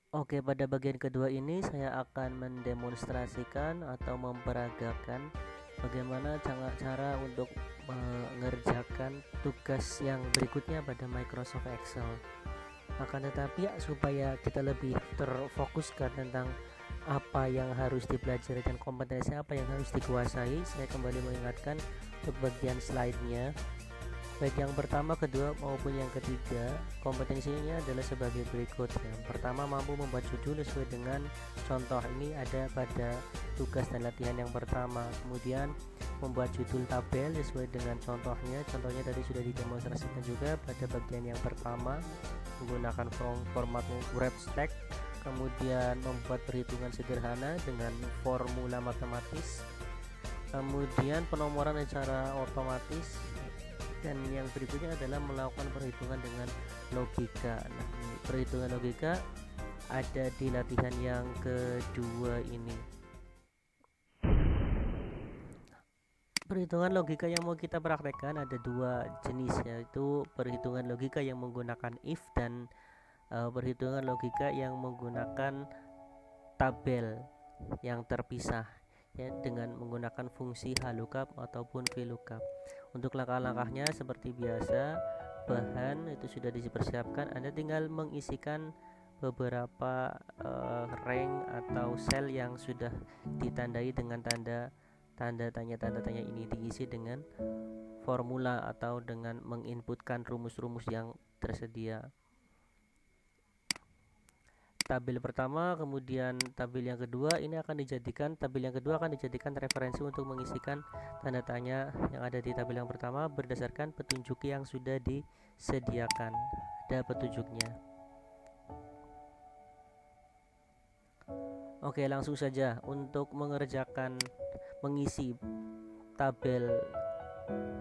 Oke, pada bagian kedua ini saya akan mendemonstrasikan atau memperagakan bagaimana cara untuk mengerjakan tugas yang berikutnya pada Microsoft Excel. Akan tetapi supaya kita lebih terfokuskan tentang apa yang harus dipelajari dan kompetensi apa yang harus dikuasai, saya kembali mengingatkan untuk bagian slide-nya. Baik yang pertama, kedua maupun yang ketiga, kompetensinya adalah sebagai berikut. Yang pertama, mampu membuat judul sesuai dengan contoh. Ini ada pada tugas dan latihan yang pertama. Kemudian membuat judul tabel sesuai dengan contohnya. Contohnya tadi sudah didemonstrasikan juga pada bagian yang pertama, menggunakan format wrap stack. Kemudian membuat perhitungan sederhana dengan formula matematis. Kemudian penomoran secara otomatis, dan yang berikutnya adalah melakukan perhitungan dengan logika. Nah, perhitungan logika ada di latihan yang kedua ini. Perhitungan logika yang mau kita praktekkan ada dua jenis, yaitu perhitungan logika yang menggunakan if dan perhitungan logika yang menggunakan tabel yang terpisah, ya, dengan menggunakan fungsi HLOOKUP ataupun VLOOKUP. Untuk langkah-langkahnya seperti biasa, bahan itu sudah dipersiapkan. Anda tinggal mengisikan beberapa rank atau sel yang sudah ditandai dengan tanda tanya ini, diisi dengan formula atau dengan menginputkan rumus-rumus yang tersedia. Tabel pertama, kemudian tabel yang kedua ini akan dijadikan referensi untuk mengisikan tanda tanya yang ada di tabel yang pertama berdasarkan petunjuk yang sudah disediakan. Ada petunjuknya. Oke, langsung saja untuk mengisi tabel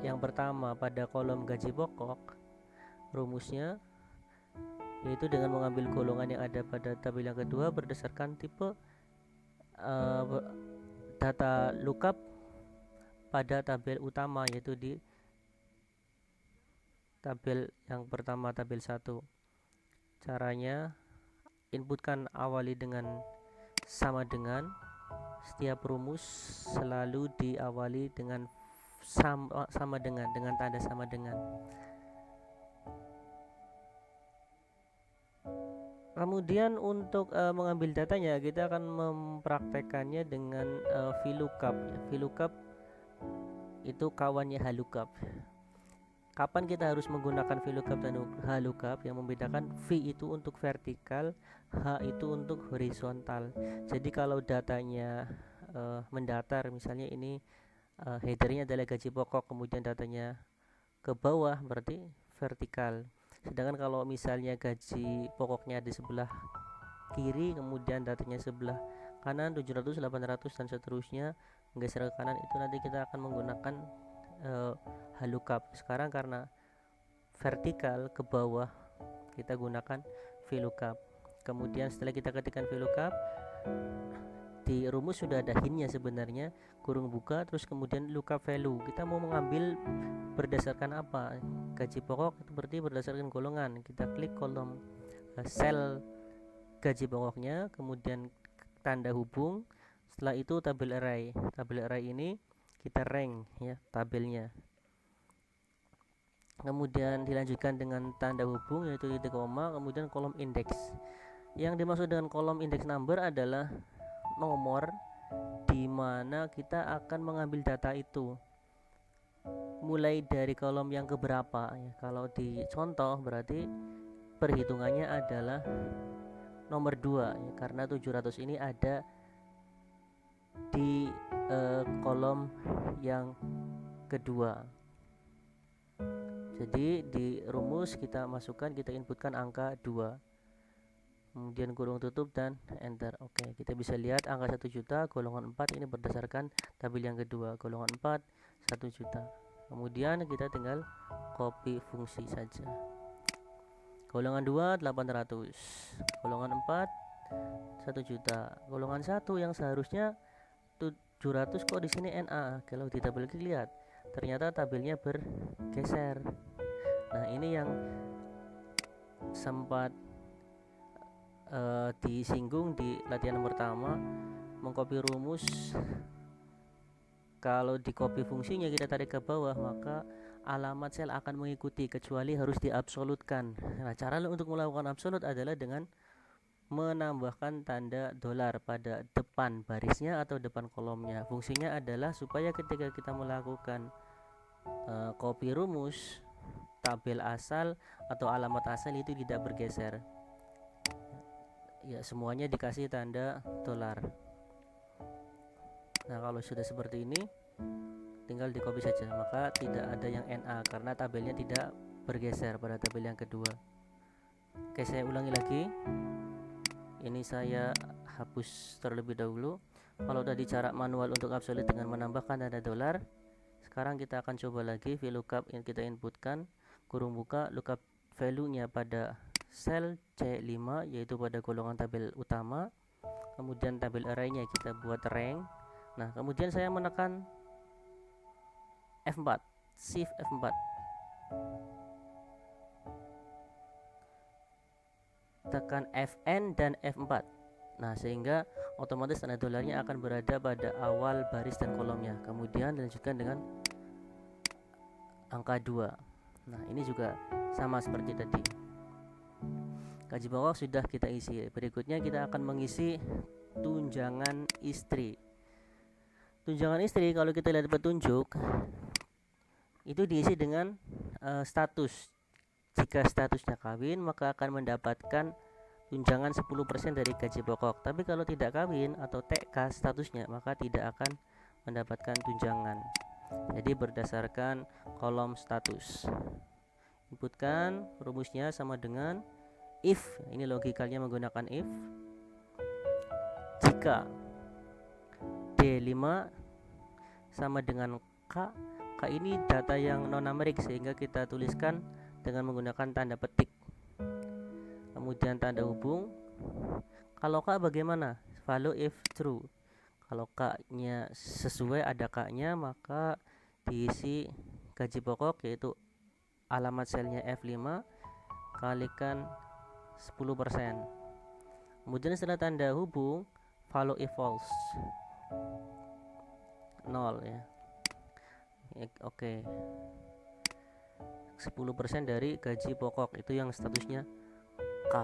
yang pertama pada kolom gaji pokok. Rumusnya yaitu dengan mengambil golongan yang ada pada tabel yang kedua berdasarkan tipe data lookup pada tabel utama, yaitu di tabel yang pertama, tabel 1. Caranya, inputkan awali dengan sama dengan. Setiap rumus selalu diawali dengan sama dengan tanda sama dengan. Kemudian untuk mengambil datanya, kita akan mempraktekannya dengan VLOOKUP. VLOOKUP itu kawannya HLOOKUP. Kapan kita harus menggunakan VLOOKUP dan HLOOKUP? Yang membedakan V itu untuk vertikal, H itu untuk horizontal. Jadi kalau datanya mendatar, misalnya ini headernya adalah gaji pokok, kemudian datanya ke bawah, berarti vertikal. Sedangkan kalau misalnya gaji pokoknya di sebelah kiri, kemudian datanya sebelah kanan 700, 800 dan seterusnya menggeser ke kanan, itu nanti kita akan menggunakan HLOOKUP. Sekarang karena vertikal ke bawah, kita gunakan VLOOKUP. Kemudian setelah kita ketikkan VLOOKUP, di rumus sudah ada hintnya sebenarnya, kurung buka, terus kemudian lookup value. Kita mau mengambil berdasarkan apa? Gaji pokok itu berarti berdasarkan golongan. Kita klik kolom sel gaji pokoknya, kemudian tanda hubung. Setelah itu tabel array. Tabel array ini kita rank, ya, tabelnya. Kemudian dilanjutkan dengan tanda hubung, yaitu titik koma, kemudian kolom indeks. Yang dimaksud dengan kolom index number adalah nomor di mana kita akan mengambil data itu, mulai dari kolom yang keberapa, ya. Kalau di contoh berarti perhitungannya adalah nomor 2, ya, karena 700 ini ada di kolom yang kedua. Jadi di rumus kita masukkan, kita inputkan angka 2, kemudian kurung tutup dan enter. Oke, kita bisa lihat angka 1 juta golongan 4 ini berdasarkan tabel yang kedua, golongan 4 1 juta. Kemudian kita tinggal copy fungsi saja. Golongan 2 800, golongan 4 1 juta, golongan 1 yang seharusnya 700 kok di sini NA. Kalau di tabel klik lihat, ternyata tabelnya bergeser. Nah, ini yang sempat disinggung di latihan pertama, mengcopy rumus. Kalau di copy fungsinya kita tarik ke bawah, maka alamat sel akan mengikuti kecuali harus diabsolutkan. Nah, cara untuk melakukan absolut adalah dengan menambahkan tanda dolar pada depan barisnya atau depan kolomnya. Fungsinya adalah supaya ketika kita melakukan copy rumus, tabel asal atau alamat asal itu tidak bergeser. Ya, semuanya dikasih tanda dolar. Nah, kalau sudah seperti ini tinggal di copy saja, maka tidak ada yang NA karena tabelnya tidak bergeser pada tabel yang kedua. Oke, saya ulangi lagi. Ini saya hapus terlebih dahulu. Kalau tadi cara manual untuk absolute dengan menambahkan tanda dolar, sekarang kita akan coba lagi VLOOKUP yang kita inputkan, kurung buka, lookup value-nya pada sel C5 yaitu pada golongan tabel utama. Kemudian tabel array-nya kita buat rank. Nah, kemudian saya menekan F4, shift F4. Tekan Fn dan F4. Nah, sehingga otomatis tanda dolarnya akan berada pada awal baris dan kolomnya. Kemudian dilanjutkan dengan angka 2. Nah, ini juga sama seperti tadi. Gaji pokok sudah kita isi. Berikutnya kita akan mengisi tunjangan istri. Tunjangan istri kalau kita lihat petunjuk itu diisi dengan status. Jika statusnya kawin, maka akan mendapatkan tunjangan 10% dari gaji pokok. Tapi kalau tidak kawin atau TK statusnya, maka tidak akan mendapatkan tunjangan. Jadi berdasarkan kolom status. Inputkan rumusnya sama dengan if, ini logikanya menggunakan if. Jika D5 sama dengan K, K ini data yang non numerik sehingga kita tuliskan dengan menggunakan tanda petik. Kemudian tanda hubung. Kalau K bagaimana? Value if true. Kalau K-nya sesuai, ada K-nya, maka diisi gaji pokok yaitu alamat selnya F5 kalikan 10%. Kemudian setelah tanda hubung, value if false 0 ya. Oke. 10% dari gaji pokok itu yang statusnya K.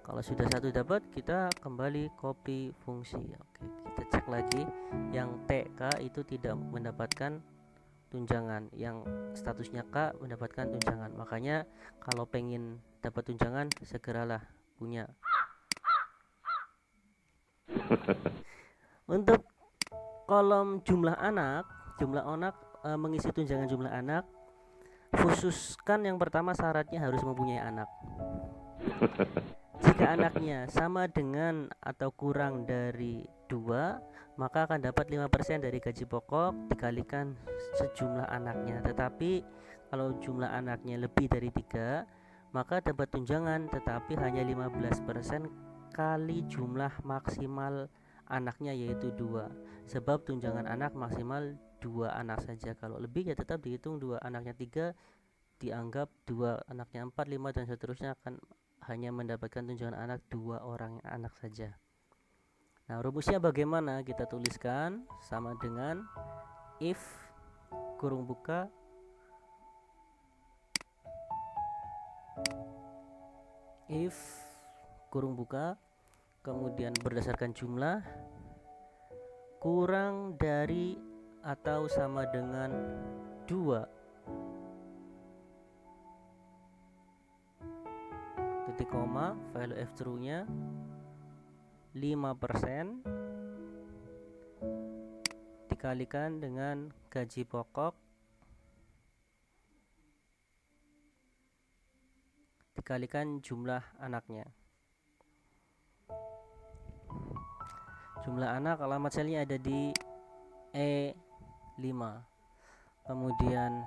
Kalau sudah satu dapat, kita kembali copy fungsi. Oke, kita cek lagi yang TK itu tidak mendapatkan tunjangan, yang statusnya K mendapatkan tunjangan. Makanya kalau pengen dapat tunjangan segeralah punya. Untuk kolom jumlah anak mengisi tunjangan jumlah anak, khususkan yang pertama syaratnya harus mempunyai anak. Jika anaknya sama dengan atau kurang dari 2, maka akan dapat 5% dari gaji pokok dikalikan sejumlah anaknya. Tetapi kalau jumlah anaknya lebih dari 3, maka dapat tunjangan tetapi hanya 15% kali jumlah maksimal anaknya yaitu 2. Sebab tunjangan anak maksimal 2 anak saja. Kalau lebih ya tetap dihitung 2 anaknya 3, dianggap 2 anaknya 4, 5 dan seterusnya akan hanya mendapatkan tunjangan anak 2 orang anak saja. Nah, rumusnya bagaimana? Kita tuliskan sama dengan if kurung buka kemudian berdasarkan jumlah kurang dari atau sama dengan 2 titik koma, value f true nya 5% dikalikan dengan gaji pokok dikalikan jumlah anaknya. Jumlah anak alamat selnya ada di E5. Kemudian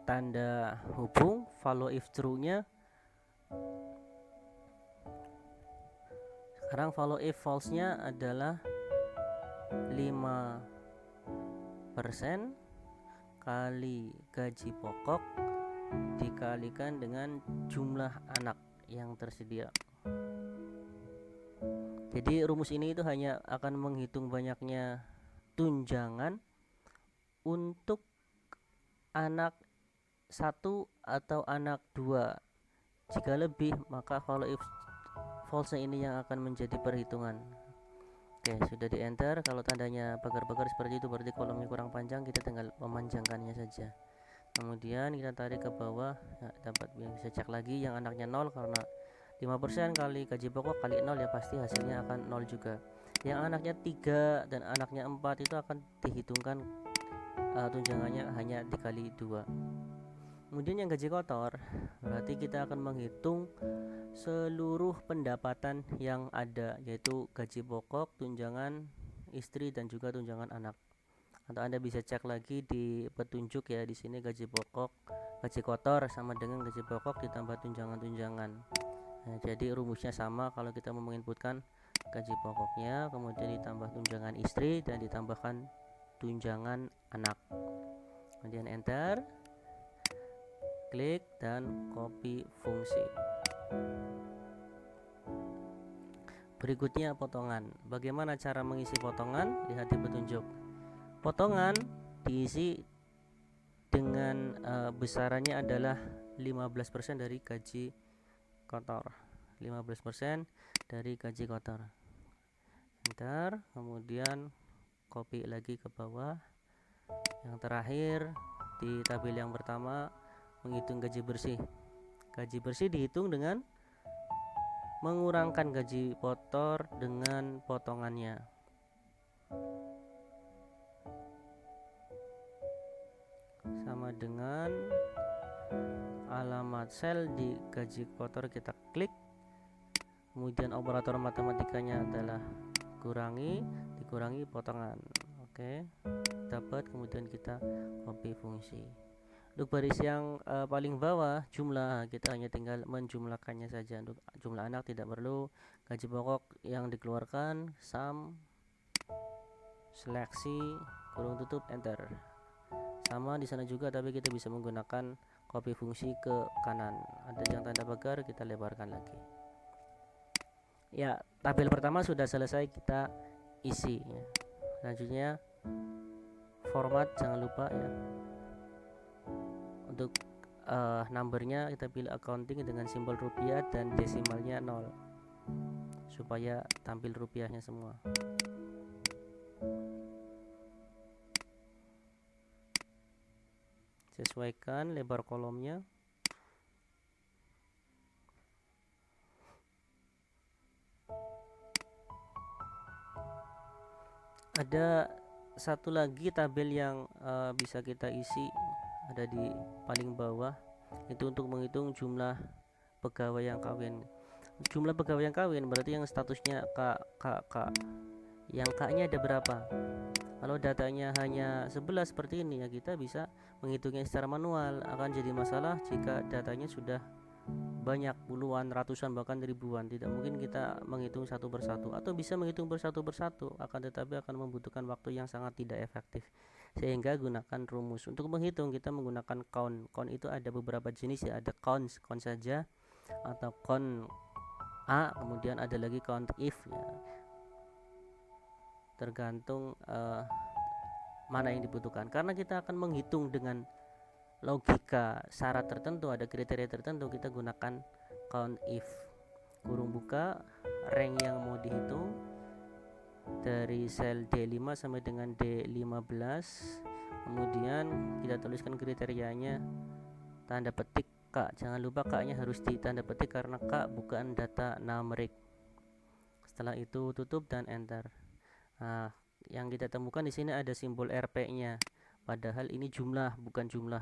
tanda hubung value if true nya. Sekarang value if false nya adalah 5% kali gaji pokok dikalikan dengan jumlah anak yang tersedia. Jadi rumus ini itu hanya akan menghitung banyaknya tunjangan untuk anak satu atau anak dua. Jika lebih, maka follow if false ini yang akan menjadi perhitungan. Oke, sudah di enter. Kalau tandanya pagar-pagar seperti itu berarti kolomnya kurang panjang, kita tinggal memanjangkannya saja. Kemudian kita tarik ke bawah, nah, dapat bisa cek lagi yang anaknya 0 karena 5% kali gaji pokok kali 0 ya pasti hasilnya akan 0 juga. Yang anaknya 3 dan anaknya 4 itu akan dihitungkan tunjangannya hanya dikali 2. Kemudian yang gaji kotor berarti kita akan menghitung seluruh pendapatan yang ada, yaitu gaji pokok, tunjangan istri dan juga tunjangan anak. Atau Anda bisa cek lagi di petunjuk ya, di sini gaji pokok, gaji kotor sama dengan gaji pokok ditambah tunjangan-tunjangan. Nah, jadi rumusnya sama kalau kita mau menginputkan gaji pokoknya, kemudian ditambah tunjangan istri dan ditambahkan tunjangan anak. Kemudian enter, klik dan copy fungsi. Berikutnya potongan. Bagaimana cara mengisi potongan? Lihat di petunjuk. Potongan diisi dengan besarannya adalah 15% dari gaji kotor. 15% dari gaji kotor. Enter, kemudian copy lagi ke bawah. Yang terakhir di tabel yang pertama menghitung gaji bersih. Gaji bersih dihitung dengan mengurangkan gaji kotor dengan potongannya. Sama dengan alamat sel di gaji kotor kita klik, kemudian operator matematikanya adalah dikurangi potongan. Oke, dapat, kemudian kita copy fungsi. Untuk baris yang paling bawah jumlah, kita hanya tinggal menjumlahkannya saja. Untuk jumlah anak tidak perlu. Gaji pokok yang dikeluarkan, sum, seleksi, kurung tutup, enter. Sama di sana juga, tapi kita bisa menggunakan copy fungsi ke kanan. Ada yang tanda pagar, kita lebarkan lagi. Ya, tabel pertama sudah selesai kita isi ya. Selanjutnya format, jangan lupa ya. Untuk numbernya kita pilih accounting dengan simbol rupiah dan desimalnya 0 supaya tampil rupiahnya semua. Sesuaikan lebar kolomnya. Ada satu lagi tabel yang bisa kita isi, ada di paling bawah, itu untuk menghitung jumlah pegawai yang kawin. Jumlah pegawai yang kawin berarti yang statusnya K. Yang K-nya ada berapa? Kalau datanya hanya 11 seperti ini ya, kita bisa menghitungnya secara manual. Akan jadi masalah jika datanya sudah banyak, puluhan, ratusan, bahkan ribuan. Tidak mungkin kita menghitung satu persatu, atau bisa menghitung bersatu persatu, akan tetapi akan membutuhkan waktu yang sangat tidak efektif. Sehingga gunakan rumus. Untuk menghitung kita menggunakan count. Count itu ada beberapa jenis ya, ada count saja, atau count A, kemudian ada lagi count if ya. Tergantung mana yang dibutuhkan. Karena kita akan menghitung dengan logika syarat tertentu, ada kriteria tertentu, kita gunakan count if. Kurung buka, rank yang mau dihitung dari sel D5 sampai dengan D15. Kemudian kita tuliskan kriterianya, tanda petik K. Jangan lupa K-nya harus ditanda petik karena K bukan data numerik. Setelah itu tutup dan enter. Nah, yang kita temukan di sini ada simbol Rp-nya. Padahal ini jumlah, bukan jumlah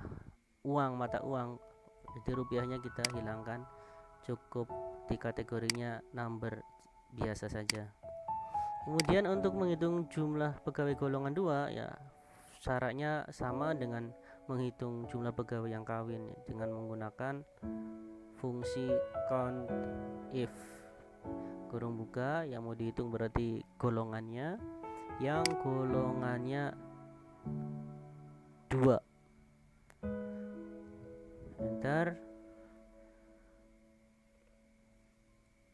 uang, mata uang. Jadi rupiahnya kita hilangkan, cukup di kategorinya number biasa saja. Kemudian untuk menghitung jumlah pegawai golongan 2 ya, syaratnya sama dengan menghitung jumlah pegawai yang kawin dengan menggunakan fungsi count if. Kurung buka, yang mau dihitung berarti golongannya, yang golongannya 2. Enter.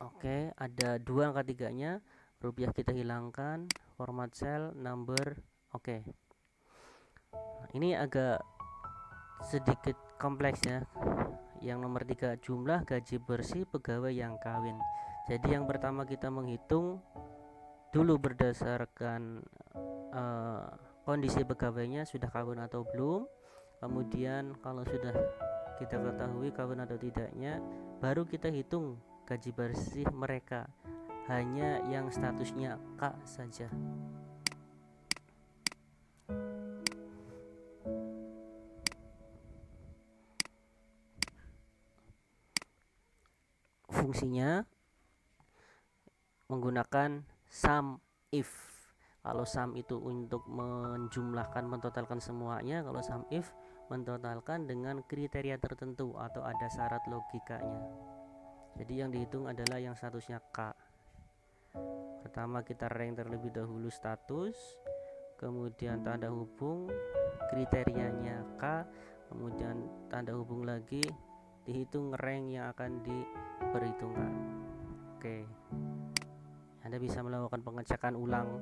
Oke, ada dua angka tiganya, rupiah kita hilangkan, format cell, number, oke. Nah, ini agak sedikit kompleks ya. Yang nomor 3, jumlah gaji bersih pegawai yang kawin. Jadi yang pertama kita menghitung dulu berdasarkan kondisi pegawainya sudah kawin atau belum. Kemudian kalau sudah kita ketahui kawin atau tidaknya, baru kita hitung gaji bersih mereka, hanya yang statusnya K saja. Fungsinya menggunakan sum if. Kalau sum itu untuk menjumlahkan, mentotalkan semuanya. Kalau sum if mentotalkan dengan kriteria tertentu atau ada syarat logikanya. Jadi yang dihitung adalah yang statusnya K. Pertama kita rank terlebih dahulu status, kemudian tanda hubung, kriterianya K, kemudian tanda hubung lagi, dihitung rank yang akan diperhitungkan. Oke, Anda bisa melakukan pengecekan ulang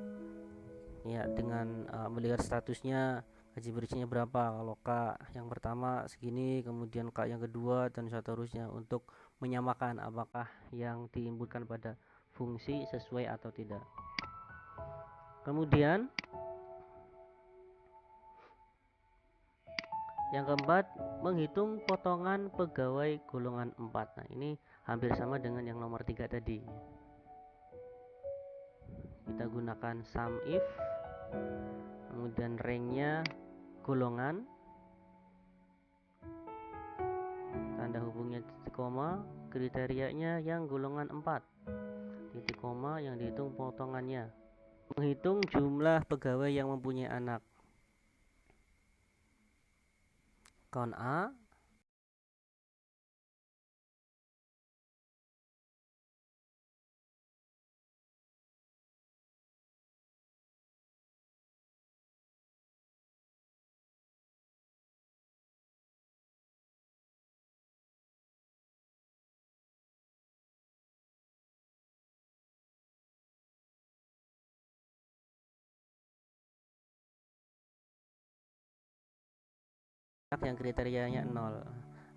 ya dengan melihat statusnya, gaji bersihnya berapa. Kalau K yang pertama segini, kemudian K yang kedua, dan seterusnya, untuk menyamakan apakah yang diinputkan pada fungsi sesuai atau tidak. Kemudian yang keempat, menghitung potongan pegawai golongan 4. Nah, ini hampir sama dengan yang nomor 3 tadi. Kita gunakan sum if, kemudian ranknya golongan, tanda hubungnya titik koma, kriterianya yang golongan 4, titik koma, yang dihitung potongannya. Menghitung jumlah pegawai yang mempunyai anak. Count A, yang kriterianya 0.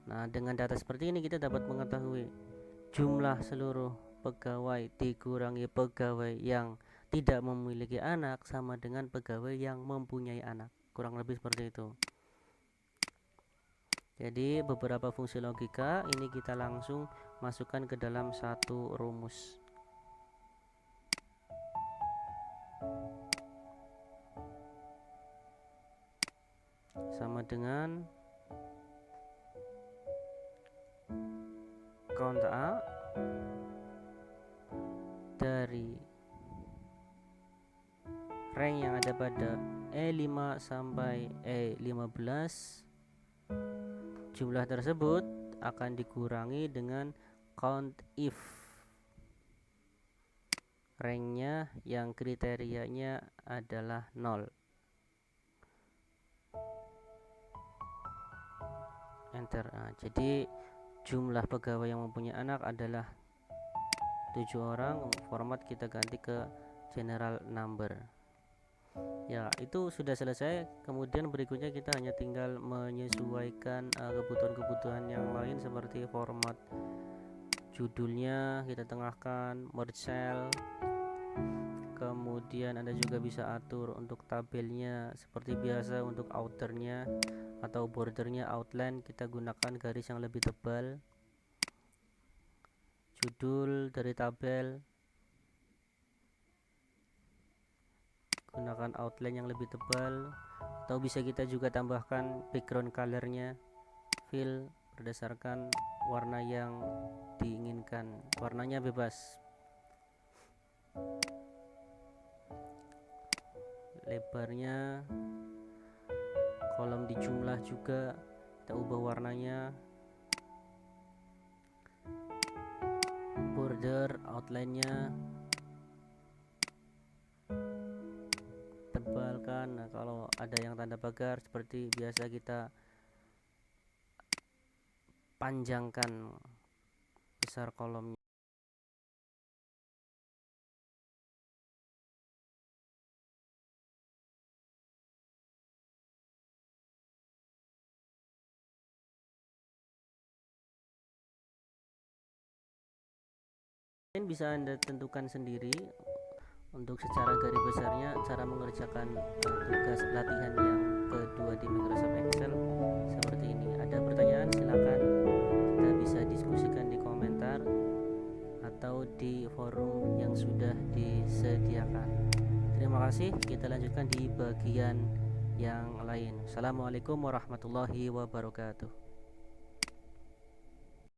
Nah, dengan data seperti ini kita dapat mengetahui jumlah seluruh pegawai dikurangi pegawai yang tidak memiliki anak sama dengan pegawai yang mempunyai anak. Kurang lebih seperti itu. Jadi beberapa fungsi logika ini kita langsung masukkan ke dalam satu rumus. Sama dengan count A dari rank yang ada pada E5 sampai E15, jumlah tersebut akan dikurangi dengan count if ranknya yang kriterianya adalah 0. Enter. Nah, jadi jumlah pegawai yang mempunyai anak adalah 7 orang. Format kita ganti ke general number. Ya, itu sudah selesai. Kemudian berikutnya kita hanya tinggal menyesuaikan kebutuhan-kebutuhan yang lain seperti format judulnya kita tengahkan, merge cell. Kemudian Anda juga bisa atur untuk tabelnya seperti biasa. Untuk outernya atau bordernya outline kita gunakan garis yang lebih tebal. Judul dari tabel gunakan outline yang lebih tebal, atau bisa kita juga tambahkan background colornya, fill berdasarkan warna yang diinginkan, warnanya bebas. Lebarnya, kolom di jumlah juga kita ubah warnanya, border outline-nya tebalkan. Nah, kalau ada yang tanda pagar seperti biasa kita panjangkan besar kolomnya. bisa Anda tentukan sendiri untuk secara garis besarnya cara mengerjakan tugas latihan yang kedua di Microsoft Excel seperti ini. Ada pertanyaan silakan kita bisa diskusikan di komentar atau di forum yang sudah disediakan. Terima kasih, kita lanjutkan di bagian yang lain. Assalamualaikum warahmatullahi wabarakatuh.